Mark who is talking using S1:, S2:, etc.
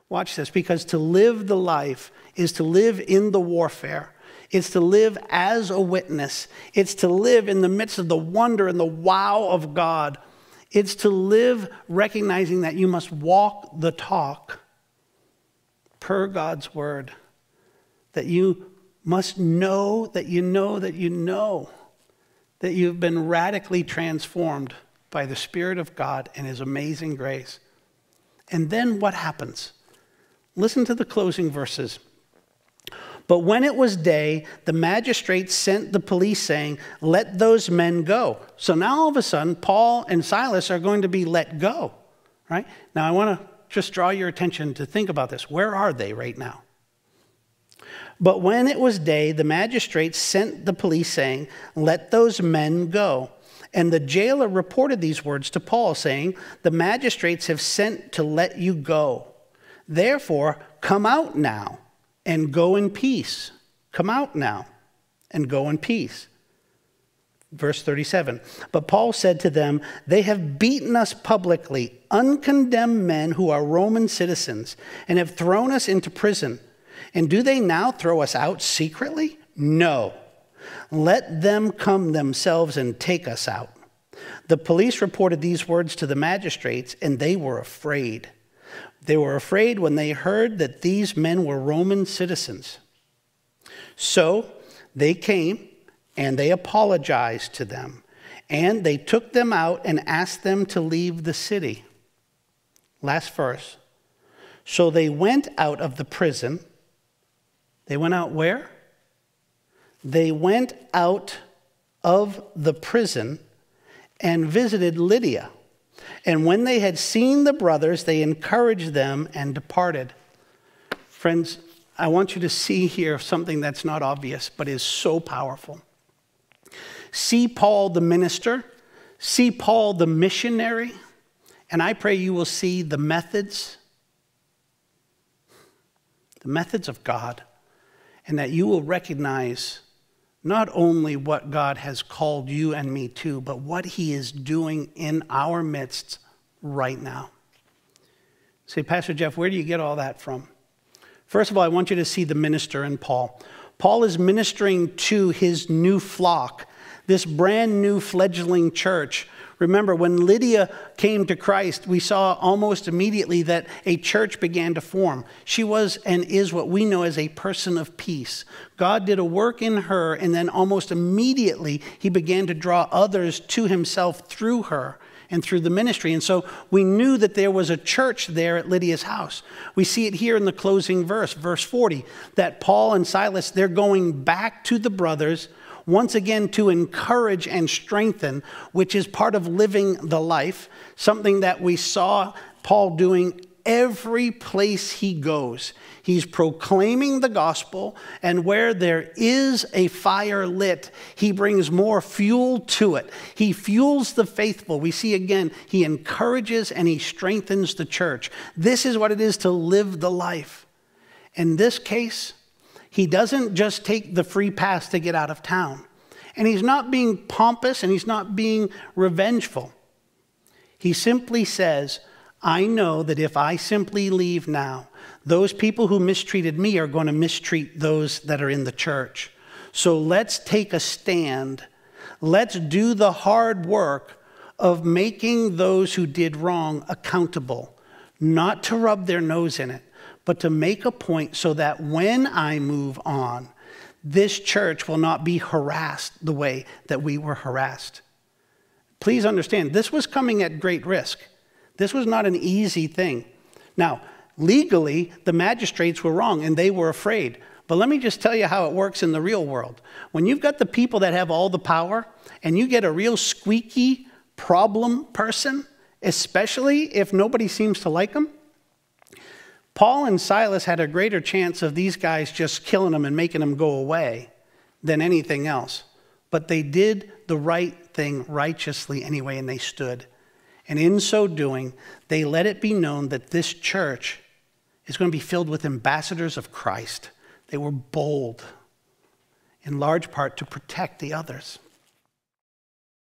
S1: Watch this, because to live the life is to live in the warfare. It's to live as a witness. It's to live in the midst of the wonder and the wow of God. It's to live recognizing that you must walk the talk per God's word. That you must know that you know that you know that you've been radically transformed by the Spirit of God and His amazing grace. And then what happens? Listen to the closing verses. But when it was day, the magistrates sent the police saying, let those men go. So now all of a sudden, Paul and Silas are going to be let go, right? Now I want to just draw your attention to think about this. Where are they right now? But when it was day, the magistrates sent the police saying, let those men go. And the jailer reported these words to Paul, saying, the magistrates have sent to let you go. Therefore, come out now and go in peace. Come out now and go in peace. Verse 37, but Paul said to them, they have beaten us publicly, uncondemned men who are Roman citizens, and have thrown us into prison. And do they now throw us out secretly? No. Let them come themselves and take us out. The police reported these words to the magistrates, and they were afraid. They were afraid when they heard that these men were Roman citizens. So they came and they apologized to them, and they took them out and asked them to leave the city. Last verse. So they went out of the prison. They went out where? They went out of the prison and visited Lydia. And when they had seen the brothers, they encouraged them and departed. Friends, I want you to see here something that's not obvious, but is so powerful. See Paul the minister, see Paul the missionary, and I pray you will see the methods of God, and that you will recognize not only what God has called you and me to, but what He is doing in our midst right now. Say, Pastor Jeff, where do you get all that from? First of all, I want you to see the minister in Paul. Paul is ministering to his new flock, this brand new fledgling church. Remember, when Lydia came to Christ, we saw almost immediately that a church began to form. She was and is what we know as a person of peace. God did a work in her, and then almost immediately He began to draw others to Himself through her and through the ministry. And so we knew that there was a church there at Lydia's house. We see it here in the closing verse, verse 40, that Paul and Silas, they're going back to the brothers once again to encourage and strengthen, which is part of living the life, something that we saw Paul doing every place he goes. He's proclaiming the gospel, and where there is a fire lit, he brings more fuel to it. He fuels the faithful. We see again, he encourages and he strengthens the church. This is what it is to live the life. In this case, he doesn't just take the free pass to get out of town. And he's not being pompous and he's not being revengeful. He simply says, I know that if I simply leave now, those people who mistreated me are going to mistreat those that are in the church. So let's take a stand. Let's do the hard work of making those who did wrong accountable, not to rub their nose in it, but to make a point so that when I move on, this church will not be harassed the way that we were harassed. Please understand, this was coming at great risk. This was not an easy thing. Now, legally, the magistrates were wrong and they were afraid. But let me just tell you how it works in the real world. When you've got the people that have all the power and you get a real squeaky problem person, especially if nobody seems to like them, Paul and Silas had a greater chance of these guys just killing them and making them go away than anything else. But they did the right thing righteously anyway, and they stood. And in so doing, they let it be known that this church is going to be filled with ambassadors of Christ. They were bold, in large part to protect the others.